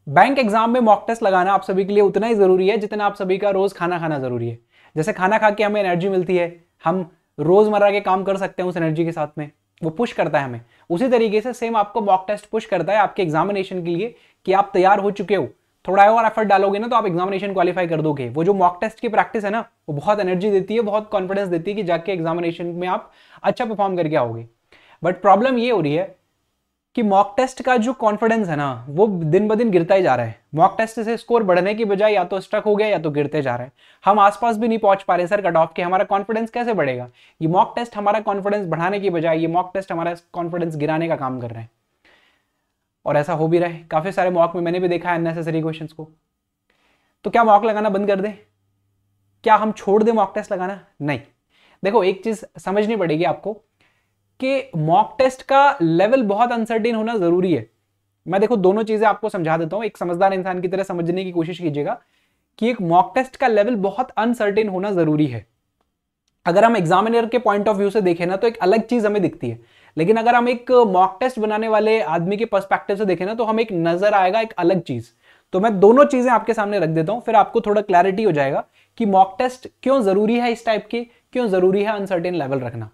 Bank exam में mock test लगाना आप सभी के लिए उतना ही जरूरी है जितना आप सभी का रोज खाना खाना जरूरी है। जैसे खाना खा के हमें एनर्जी मिलती है, हम रोजमर्रा के काम कर सकते हैं उस एनर्जी के साथ में, वो पुश करता है हमें। उसी तरीके से सेम आपको मॉक टेस्ट पुश करता है आपके एग्जामिनेशन के लिए कि आप तैयार हो चुके हो, थोड़ा और एफर्ट डालोगे ना तो आप एग्जामिनेशन क्वालिफाई कर दोगे। वो जो मॉक टेस्ट की प्रैक्टिस है ना, वो बहुत एनर्जी देती है, बहुत कॉन्फिडेंस देती है कि जाके एग्जामिनेशन में आप अच्छा परफॉर्म करके आओगे। बट प्रॉब्लम ये हो रही है कि मॉक टेस्ट का जो कॉन्फिडेंस है ना, वो दिन ब दिन गिरता ही जा रहा है। मॉक टेस्ट से स्कोर बढ़ने की बजाय या तो स्टक हो गया या तो गिरते जा रहा है। हम आसपास भी नहीं पहुंच पा रहे सर कट ऑफ के, हमारा कॉन्फिडेंस कैसे बढ़ेगा? ये मॉक टेस्ट हमारा कॉन्फिडेंस बढ़ाने की बजाय ये मॉक टेस्ट हमारा कॉन्फिडेंस गिराने का काम कर रहे हैं। और ऐसा हो भी रहा है, काफी सारे मॉक में मैंने भी देखा है अननेसेसरी क्वेश्चंस को। तो क्या मॉक लगाना बंद कर दें? क्या हम छोड़ दें मॉक टेस्ट लगाना? नहीं। देखो, एक चीज समझनी पड़ेगी आपको कि मॉक टेस्ट का लेवल बहुत अनसर्टेन होना जरूरी है। मैं देखो दोनों चीजें आपको समझा देता हूं, एक समझदार इंसान की तरह समझने की कोशिश कीजिएगा कि एक मॉक टेस्ट का लेवल बहुत अनसर्टेन होना जरूरी है। अगर हम एग्जामिनर के पॉइंट ऑफ व्यू से देखें ना तो एक अलग चीज हमें दिखती है, लेकिन अगर हम एक मॉक टेस्ट बनाने वाले आदमी के पर्सपेक्टिव से देखें ना तो हमें एक नजर आएगा एक अलग चीज। तो मैं दोनों चीजें आपके सामने रख देता हूं, फिर आपको थोड़ा क्लैरिटी हो जाएगा कि मॉक टेस्ट क्यों जरूरी है, इस टाइप के क्यों जरूरी है अनसर्टेन लेवल रखना।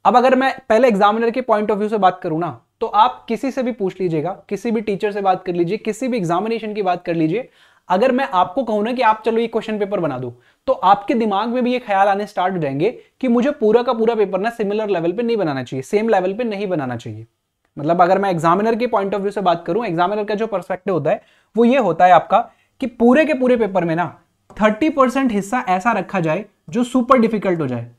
अब अगर मैं पहले एग्जामिनर के पॉइंट ऑफ व्यू से बात करूं ना, तो आप किसी से भी पूछ लीजिएगा, किसी भी टीचर से बात कर लीजिए, किसी भी एग्जामिनेशन की बात कर लीजिए। अगर मैं आपको कहूं ना कि आप चलो ये क्वेश्चन पेपर बना दो, तो आपके दिमाग में भी ये ख्याल आने स्टार्ट हो जाएंगे कि मुझे पूरा का पूरा पेपर ना सिमिलर लेवल पे नहीं बनाना चाहिए, सेम लेवल पे नहीं बनाना चाहिए। मतलब अगर मैं एग्जामिनर के पॉइंट ऑफ व्यू से बात करूं, एग्जामिनर का जो पर्सपेक्टिव होता है वो ये होता है आपका कि पूरे के पूरे पेपर में ना 30% हिस्सा ऐसा रखा जाए जो सुपर डिफिकल्ट हो जाए।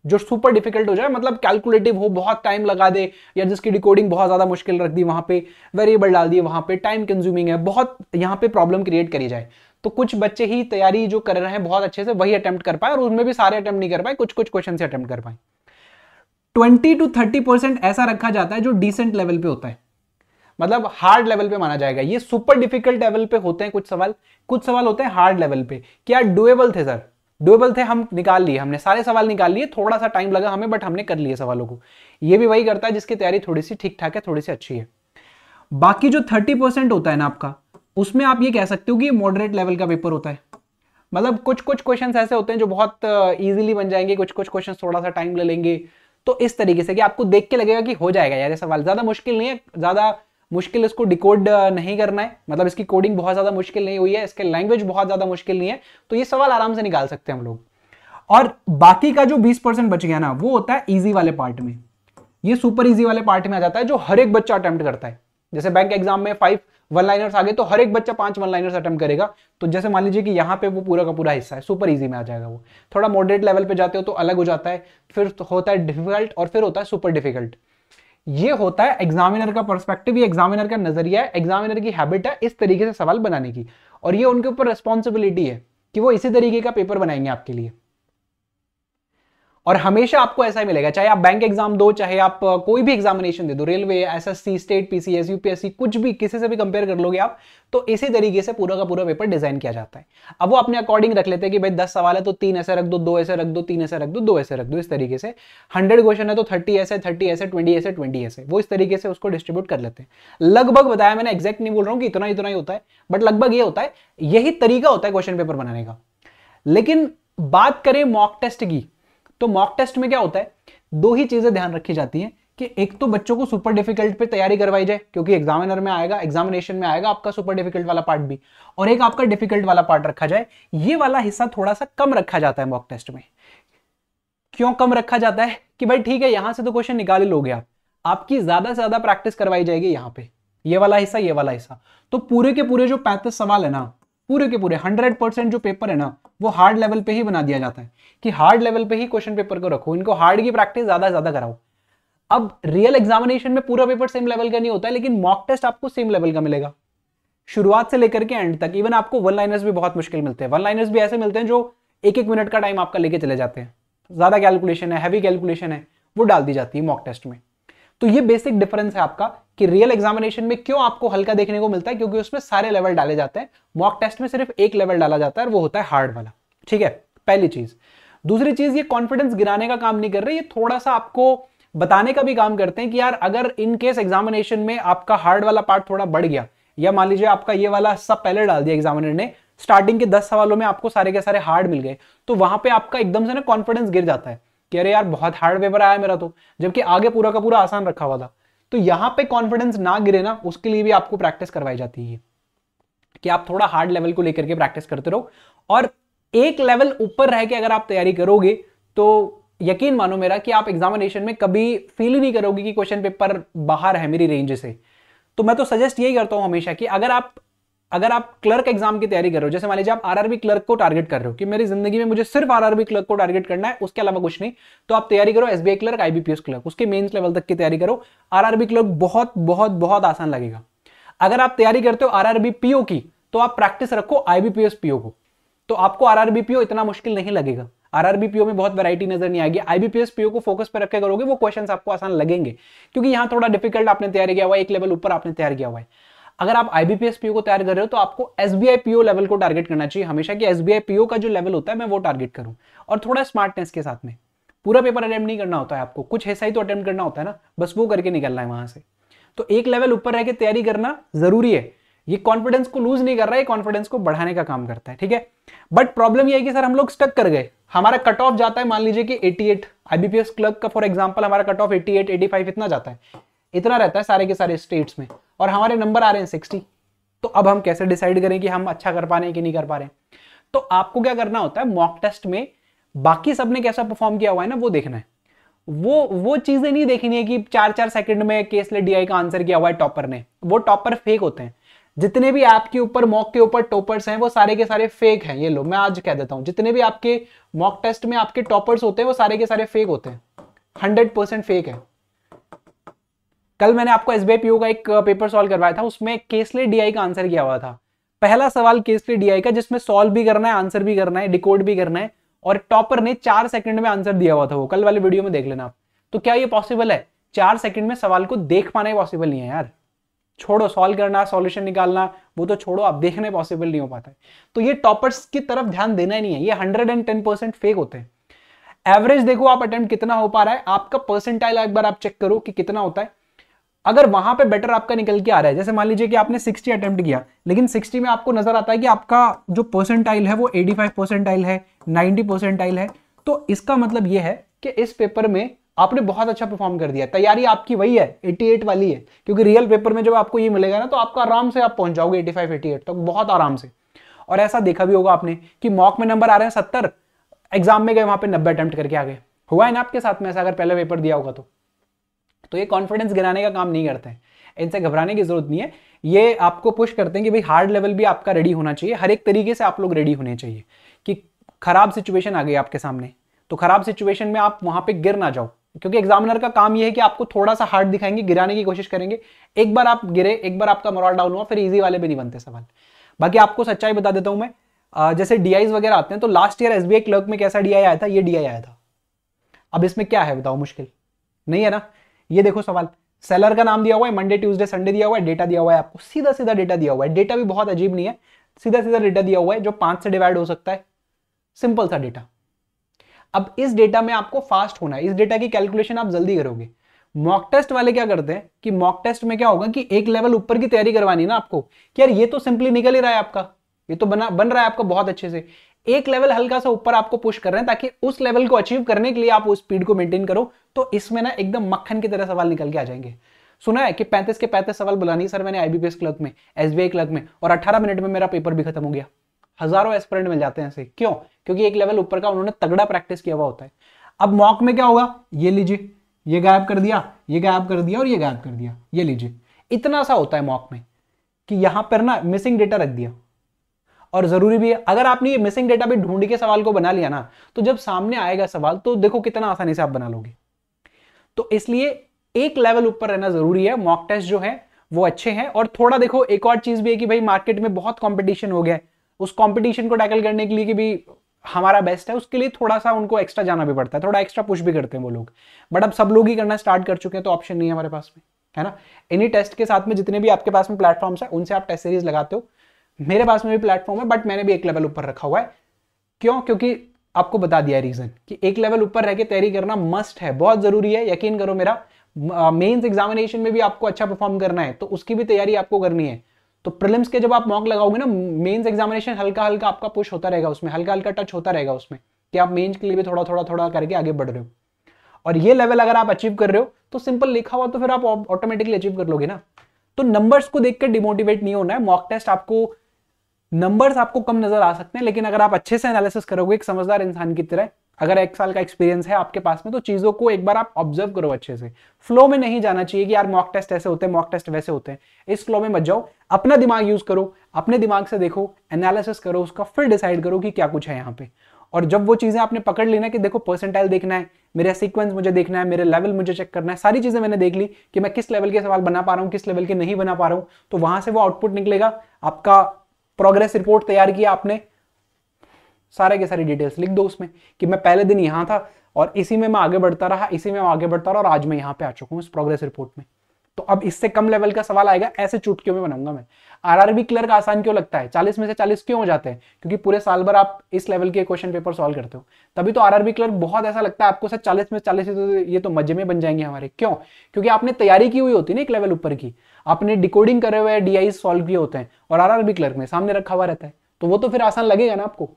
जो सुपर डिफिकल्ट हो जाए मतलब कैलकुलेटिव हो, बहुत टाइम लगा दे, या जिसकी डिकोडिंग बहुत ज्यादा मुश्किल रख दी, वहां पे वेरिएबल डाल दिए, वहां पे टाइम कंज्यूमिंग है, बहुत यहां पे प्रॉब्लम क्रिएट करी जाए। तो कुछ बच्चे ही तैयारी जो कर रहे हैं बहुत अच्छे से वही अटेम्प्ट कर पाए, और उसमें भी सारे अटेम्प्ट नहीं कर पाए, कुछ कुछ क्वेश्चन से अटेम्प्ट कर पाए। 20 to 30% ऐसा रखा जाता है जो डिसेंट लेवल पे होता है, मतलब हार्ड लेवल पे माना जाएगा। ये सुपर डिफिकल्ट लेवल पे होते हैं कुछ सवाल होते हैं हार्ड लेवल पे। क्या डुएबल थे सर? डुएबल थे, हम निकाल लिए, हमने सारे सवाल निकाल लिए, थोड़ा सा टाइम लगा हमें बट हमने कर लिए सवालों को। ये भी वही करता है जिसकी तैयारी थोड़ी सी ठीक ठाक है, थोड़ी सी अच्छी है। बाकी जो 30% होता है ना आपका, उसमें आप ये कह सकते हो कि मॉडरेट लेवल का पेपर होता है। मतलब कुछ कुछ क्वेश्चन ऐसे होते हैं जो बहुत इजीली बन जाएंगे, कुछ कुछ क्वेश्चन थोड़ा सा टाइम ले लेंगे। तो इस तरीके से कि आपको देख के लगेगा कि हो जाएगा यार ये सवाल, ज्यादा मुश्किल नहीं है, ज्यादा मुश्किल इसको डिकोड नहीं करना है, मतलब इसकी कोडिंग बहुत ज्यादा मुश्किल नहीं हुई है, इसके लैंग्वेज बहुत ज्यादा मुश्किल नहीं है, तो ये सवाल आराम से निकाल सकते हैं हम लोग। और बाकी का जो 20% बच गया ना, वो होता है इजी वाले पार्ट में। ये सुपर इजी वाले पार्ट में आ जाता है जो हर एक बच्चा अटेम्प्ट करता है। जैसे बैंक एग्जाम में 5 वन लाइनर्स आ गए तो हर एक बच्चा 5 वन लाइनर्स अटेम्प्ट करेगा। तो जैसे मान लीजिए कि यहाँ पे वो पूरा का पूरा हिस्सा है, सुपर इजी में आ जाएगा। वो थोड़ा मॉडरेट लेवल पे जाते हो तो अलग हो जाता है, फिर होता है डिफिकल्ट और फिर होता है सुपर डिफिकल्ट। ये होता है एग्जामिनर का पर्सपेक्टिव, ये एग्जामिनर का नजरिया है, एग्जामिनर की हैबिट है इस तरीके से सवाल बनाने की, और ये उनके ऊपर रिस्पॉन्सिबिलिटी है कि वो इसी तरीके का पेपर बनाएंगे आपके लिए। और हमेशा आपको ऐसा ही मिलेगा, चाहे आप बैंक एग्जाम दो, चाहे आप कोई भी एग्जामिनेशन दे दो, railway, SSC, state, PCS, UPSC, कुछ भी, किसी से भी कंपेयर कर लोगे आप, तो इसी तरीके से पूरा का पूरा पेपर डिजाइन किया जाता है। अब वो अपने अकॉर्डिंग रख लेते हैं कि भाई 10 सवाल है तो 3 ऐसे रख दो, 2 ऐसे रख दो, 3 ऐसे रख दो, 2 ऐसे रख दो, इस तरीके से। 100 क्वेश्चन है तो 30 ऐसे, 30 ऐसे, 20 ऐसे, 20 ऐसे, वो इस तरीके से उसको डिस्ट्रीब्यूट कर लेते हैं। लगभग बताया मैंने, एग्जैक्ट नहीं बोल रहा हूं कि इतना इतना ही होता है, बट लगभग ये होता है, यही तरीका होता है क्वेश्चन पेपर बनाने का। लेकिन बात करें मॉक टेस्ट की, तो मॉक टेस्ट में क्या होता है, 2 ही चीजें ध्यान रखी जाती हैं कि एक तो बच्चों को सुपर डिफिकल्ट पे तैयारी करवाई जाए, क्योंकि एग्जामिनर में आएगा, एग्जामिनेशन में आएगा आपका सुपर डिफिकल्ट वाला पार्ट भी, और एक आपका डिफिकल्ट वाला पार्ट रखा जाए। ये वाला हिस्सा थोड़ा सा कम रखा जाता है मॉक टेस्ट में। क्यों कम रखा जाता है? कि भाई ठीक है, यहां से तो क्वेश्चन निकाल ही लोगे आप, आपकी ज्यादा से ज्यादा प्रैक्टिस करवाई जाएगी यहां पे, ये वाला हिस्सा, ये वाला हिस्सा। तो पूरे के पूरे जो 35 सवाल है ना, पूरे के पूरे 100% जो पेपर है ना, वो हार्ड लेवल पे ही बना दिया जाता है कि हार्ड लेवल पे ही क्वेश्चन पेपर को रखो, इनको हार्ड की प्रैक्टिस ज्यादा से ज्यादा कराओ। अब रियल एग्जामिनेशन में पूरा पेपर सेम लेवल का नहीं होता है, लेकिन मॉक टेस्ट आपको सेम लेवल का मिलेगा शुरुआत से लेकर के एंड तक। इवन आपको वन लाइनर्स भी बहुत मुश्किल मिलते हैं, वन लाइनर्स भी ऐसे मिलते हैं जो 1-1 मिनट का टाइम आपका लेके चले जाते हैं, ज्यादा कैलकुलेशन है, हैवी कैलकुलेशन है, वो डाल दी जाती है मॉक टेस्ट में। तो ये बेसिक डिफरेंस है आपका कि रियल एग्जामिनेशन में क्यों आपको हल्का देखने को मिलता है, क्योंकि उसमें सारे लेवल डाले जाते हैं। मॉक टेस्ट में सिर्फ एक लेवल डाला जाता है और वो होता है हार्ड वाला। ठीक है, पहली चीज। दूसरी चीज, ये कॉन्फिडेंस गिराने का काम नहीं कर रहे, ये थोड़ा सा आपको बताने का भी काम करते हैं कि यार अगर इन केस एग्जामिनेशन में आपका हार्ड वाला पार्ट थोड़ा बढ़ गया, या मान लीजिए आपका ये वाला सब पहले डाल दिया एग्जामिनर ने, स्टार्टिंग के 10 सवालों में आपको सारे के सारे हार्ड मिल गए, तो वहां पे आपका एकदम से ना कॉन्फिडेंस गिर जाता है कि अरे यार बहुत हार्ड पेपर आया मेरा तो, जबकि आगे पूरा का पूरा आसान रखा हुआ था। तो यहां पे कॉन्फिडेंस ना गिरे ना, उसके लिए भी आपको प्रैक्टिस करवाई जाती है कि आप थोड़ा हार्ड लेवल को लेकर के प्रैक्टिस करते रहो, और एक लेवल ऊपर रह के अगर आप तैयारी करोगे तो यकीन मानो मेरा कि आप एग्जामिनेशन में कभी फील ही नहीं करोगे कि क्वेश्चन पेपर बाहर है मेरी रेंज से। तो मैं तो सजेस्ट यही करता हूं हमेशा कि अगर आप क्लर्क एग्जाम की तैयारी कर रहे हो, जैसे मान लीजिए आप आरआरबी क्लर्क को टारगेट कर रहे हो कि मेरी जिंदगी में मुझे सिर्फ आरआरबी क्लर्क को टारगेट करना है, उसके अलावा कुछ नहीं, तो आप तैयारी करो एसबीआई क्लर्क, आईबीपीएस क्लर्क, उसके मेंस लेवल तक की तैयारी करो। आरआरबी क्लर्क बहुत बहुत बहुत आसान लगेगा। अगर आप तैयारी करते हो आरआरबी पीओ की, तो आप प्रैक्टिस रखो आईबीपीएस पीओ को, तो आपको आरआरबी पीओ इतना मुश्किल नहीं लगेगा। आरआरबी पीओ में बहुत वैरायटी नजर नहीं आएगी। आईबीपीएस पीओ को फोकस पे रख के करोगे, वो क्वेश्चंस आपको आसान लगेंगे, क्योंकि यहां थोड़ा डिफिकल्ट आपने तैयारी किया हुआ है, एक लेवल ऊपर आपने तैयारी किया हुआ है। अगर आप आईबीपीएस पीओ को तैयार कर रहे हो तो आपको एसबीआई पीओ लेवल को टारगेट करना चाहिए हमेशा, कि एसबीआई पीओ का जो लेवल होता है मैं वो टारगेट करूं, और थोड़ा स्मार्टनेस के साथ में। पूरा पेपर अटेम्प्ट नहीं करना होता है आपको, कुछ ऐसा ही तो अटेम्प्ट करना होता है ना, बस वो करके निकलना है वहां से। तो एक लेवल ऊपर रह के तैयारी करना जरूरी है। ये कॉन्फिडेंस को लूज नहीं कर रहा है, कॉन्फिडेंस को बढ़ाने का काम करता है, ठीक है। बट प्रॉब्लम ये है कि सर हम लोग स्टक कर गए, हमारा कट ऑफ जाता है मान लीजिए कि 88, आईबीपीएस क्लर्क का फॉर एग्जांपल हमारा कट ऑफ 88 85 इतना जाता है, इतना रहता है सारे के सारे स्टेट्स में, और हमारे नंबर आ रहे हैं 60। तो अब हम कैसे डिसाइड करें कि हम अच्छा कर पा रहे हैं कि नहीं कर पा रहे हैं? तो आपको क्या करना होता है, मॉक टेस्ट में बाकी सबने कैसा परफॉर्म किया हुआ है ना वो देखना है। वो चीजें नहीं देखनी है कि 4-4 सेकंड में केसलेट डीआई का आंसर किया हुआ है टॉपर ने, वो टॉपर फेक होते हैं। जितने भी आपके ऊपर मॉक के ऊपर टॉपर्स हैं वो सारे के सारे फेक हैं। ये लो मैं आज कह देता हूं, जितने भी आपके मॉक टेस्ट में आपके टॉपर्स होते हैं वो सारे के सारे फेक होते हैं, 100% फेक है। कल मैंने आपको एसबीआई पीओ का एक पेपर सॉल्व करवाया था, उसमें केसलेट डीआई का आंसर किया हुआ था। पहला सवाल केसलेट डीआई का, जिसमें सॉल्व भी करना है, आंसर भी करना है, डिकोड भी करना है, और टॉपर ने 4 सेकंड में आंसर दिया हुआ था। वो कल वाले वीडियो में देख लेना आप। तो क्या ये पॉसिबल है? 4 सेकंड में सवाल को देख पाना पॉसिबल नहीं है यार। छोड़ो सॉल्व करना, सॉल्यूशन निकालना, वो तो छोड़ो, आप देखने पॉसिबल नहीं हो पाता है। तो ये टॉपर्स की तरफ ध्यान देना ही नहीं है, ये 110% फेक होते हैं। एवरेज देखो आप अटेम्प्ट कितना हो पा रहा है, आपका परसेंटाइल एक बार आप चेक करो कि कितना होता है। अगर वहां पे बेटर आपका निकल के आ रहा है, जैसे मान लीजिए कि आपने 60 अटेम्प्ट किया, लेकिन 60 में आपको नजर आता है कि आपका जो परसेंटाइल है वो 85 परसेंटाइल है, 90 परसेंटाइल है, तो इसका मतलब ये है कि इस पेपर में आपने बहुत अच्छा परफॉर्म कर दिया। तैयारी आपकी वही है, 88 वाली है, क्योंकि रियल पेपर में जब आपको ये मिलेगा ना तो आपका आराम से आप पहुंच जाओगे 85-88 तक, बहुत आराम से। और ऐसा देखा भी होगा आपने कि मॉक में नंबर आ रहे हैं 70, एग्जाम में गए वहां पे 90 अटेम्प्ट करके आ गए। हुआ है ना आपके साथ में ऐसा, अगर पहले पेपर दिया होगा तो ये कॉन्फिडेंस गिराने का काम नहीं करते हैं, इनसे घबराने की जरूरत नहीं है। ये आपको पुश करते हैं कि भाई हार्ड लेवल भी आपका रेडी होना चाहिए, हर एक तरीके से आप लोग रेडी होने चाहिए कि खराब सिचुएशन आ गई आपके सामने, तो खराब सिचुएशन में आप वहां पे गिर ना जाओ, क्योंकि एग्जामिनर का काम ये है कि आपको थोड़ा सा हार्ड दिखाएंगे, गिराने की कोशिश करेंगे। एक बार आप गिरे, एक बार आपका मोरल डाउन हुआ, फिर इजी वाले भी नहीं बनते सवाल। बाकी आपको सच्चाई बता देता हूं मैं, जैसे डीआईज वगैरह आते हैं, तो लास्ट ईयर एसबीआई क्लर्क में कैसा डीआई आया था, ये डीआई आया था। अब इसमें क्या है बताओ, मुश्किल नहीं है ना। ये देखो सवाल, सेलर का नाम दिया हुआ है, मंडे ट्यूसडे संडे दिया हुआ है, डेटा दिया हुआ है, आपको सीधा सीधा डेटा दिया हुआ है। डेटा भी बहुत अजीब नहीं है, सीधा सीधा डेटा दिया हुआ है जो 5 से डिवाइड हो सकता है, सिंपल सा डेटा। अब इस डेटा में आपको फास्ट होना है, इस डेटा की कैलकुलेशन आप जल्दी करोगे। मॉक टेस्ट वाले क्या करते हैं कि मॉक टेस्ट में क्या होगा कि एक लेवल ऊपर की तैयारी करवानी है ना आपको, कि यार ये तो सिंपली निकल ही रहा है आपका, ये तो बन रहा है आपका बहुत अच्छे से। एक लेवल हल्का सा ऊपर आपको पुश कर रहे हैं ताकि उस लेवल को अचीव करने के लिए आप उस स्पीड को मेंटेन करो। तो इसमें ना एकदम मक्खन की तरह सवाल निकल के आ जाएंगे। सुना है कि 35 के 35 सवाल बुलानी सर मैंने आईबीपीएस क्लर्क में, एसबीआई क्लर्क में, और 18 मिनट में मेरा पेपर भी खत्म हो गया। हजारों एस्पिरेंट मिल जाते हैं ऐसे, क्यों? क्योंकि एक लेवल ऊपर का उन्होंने तगड़ा प्रैक्टिस किया हुआ होता है। अब मॉक में क्या होगा, ये लीजिए, ये गायब कर दिया, ये गायब कर दिया और ये गायब कर दिया, ये लीजिए, इतना सा होता है मॉक में कि यहां पर ना मिसिंग डेटा रख दिया। और जरूरी भी है, अगर आपने ये मिसिंग डेटा भी ढूंढ के सवाल को बना लिया ना, तो जब सामने आएगा सवाल तो देखो कितना आसानी से आप बना लोगे। तो इसलिए एक लेवल ऊपर रहना जरूरी है। मॉक टेस्ट जो है वो अच्छे हैं, और थोड़ा देखो एक और चीज भी है कि भाई मार्केट में बहुत कंपटीशन हो गया है, उस कंपटीशन को टैकल करने के लिए कि भी हमारा बेस्ट है, उसके लिए थोड़ा सा उनको एक्स्ट्रा जाना भी पड़ता है, थोड़ा एक्स्ट्रा पुश भी करते हैं वो लोग। बट अब सब लोग ही करना स्टार्ट कर चुके हैं, तो ऑप्शन नहीं है हमारे पास में, है ना। इन्हीं टेस्ट के साथ में जितने भी आपके पास में प्लेटफॉर्म्स है उनसे आप टेस्ट सीरीज लगाते हो। मेरे पास में भी प्लेटफॉर्म है, बट मैंने भी एक लेवल ऊपर रखा हुआ है। क्यों? क्योंकि आपको बता दिया रीजन कि एक लेवल ऊपर रह के तैयारी करना मस्ट है, बहुत जरूरी है। यकीन करो मेरा, मेंस एग्जामिनेशन में भी आपको अच्छा परफॉर्म करना है तो उसकी भी तैयारी आपको करनी है। तो प्रीलिम्स के जब आप मॉक लगाओगे ना, मेंस एग्जामिनेशन हल्का हल्का आपका पुश होता रहेगा उसमें, हल्का हल्का टच होता रहेगा उसमें कि आप मेंस के लिए भी थोड़ा थोड़ा थोड़ा करके आगे बढ़ रहे हो। और ये लेवल अगर आप अचीव कर रहे हो तो सिंपल लिखा हुआ तो फिर आप ऑटोमेटिकली अचीव कर लोगे ना। तो नंबर्स को देखकर डिमोटिवेट नहीं होना है। मॉक टेस्ट आपको, नंबर्स आपको कम नजर आ सकते हैं, लेकिन अगर आप अच्छे से एनालिसिस करोगे एक समझदार इंसान की तरह, अगर 1 साल का एक्सपीरियंस है आपके पास में, तो चीजों को एक बार आप ऑब्जर्व करो अच्छे से। फ्लो में नहीं जाना चाहिए कि यार मॉक टेस्ट ऐसे होते हैं, मॉक टेस्ट वैसे होते हैं, इस फ्लो में मत जाओ। अपना दिमाग यूज करो, अपने दिमाग से देखो, एनालिसिस करो उसका, फिर डिसाइड करो कि क्या कुछ है यहाँ पे। और जब वो चीजें आपने पकड़ ली ना कि देखो परसेंटाइल देखना है, मेरा सीक्वेंस मुझे देखना है, मेरे लेवल मुझे चेक करना है, सारी चीजें मैंने देख ली कि मैं किस लेवल के सवाल बना पा रहा हूँ, किस लेवल के नहीं बना पा रहा हूँ, तो वहां से वो आउटपुट निकलेगा। आपका प्रोग्रेस रिपोर्ट तैयार किया आपने, सारे के सारी डिटेल्स लिख दो उसमें कि मैं पहले दिन यहां था और इसी में मैं आगे बढ़ता रहा, इसी में मैं आगे बढ़ता रहा और आज मैं यहां पे आ चुका हूं इस प्रोग्रेस रिपोर्ट में। तो अब इससे कम लेवल का सवाल आएगा, ऐसे चुटकियों में बनाऊंगा मैं। आरआरबी क्लर्क आसान क्यों लगता है? 40 में से 40 क्यों हो जाते हैं? क्योंकि पूरे साल भर आप इस लेवल के क्वेश्चन पेपर सॉल्व करते हो, तभी तो आरआरबी क्लर्क बहुत ऐसा लगता है आपको, सर 40 में 40 ये तो मजे में बन जाएंगे हमारे। क्यों? क्योंकि आपने तैयारी की हुई होती है ना एक लेवल ऊपर की, आपने डिकोडिंग करे हुए डीआई सॉल्व किए होते हैं और आरआरबी क्लर्क में सामने रखा हुआ रहता है, तो वो तो फिर आसान लगेगा ना आपको।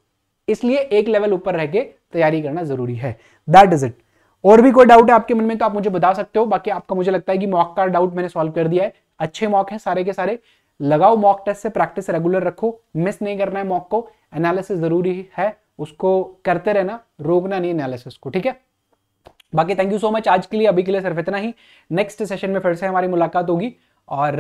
इसलिए एक लेवल ऊपर रह के तैयारी करना जरूरी है। That is it. और भी कोई डाउट है आपके मन में तो आप मुझे बता सकते हो। बाकी आपका मुझे लगता है कि मॉक का डाउट मैंने सॉल्व कर दिया है। अच्छे मॉक हैं सारे के सारे, लगाओ मॉक टेस्ट से, प्रैक्टिस रेगुलर रखो, मिस नहीं करना है मॉक को। एनालिसिस जरूरी है, उसको करते रहना, रोकना नहीं एनालिसिस को, ठीक है। बाकी थैंक यू सो मच आज के लिए, अभी के लिए सिर्फ इतना ही। नेक्स्ट सेशन में फिर से हमारी मुलाकात होगी और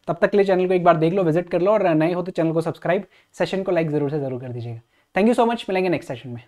तब तक के लिए चैनल को एक बार देख लो, विजिट कर लो और नए हो तो चैनल को सब्सक्राइब, सेशन को लाइक जरूर से जरूर कर दीजिएगा। थैंक यू सो मच, मिलेंगे नेक्स्ट सेशन में।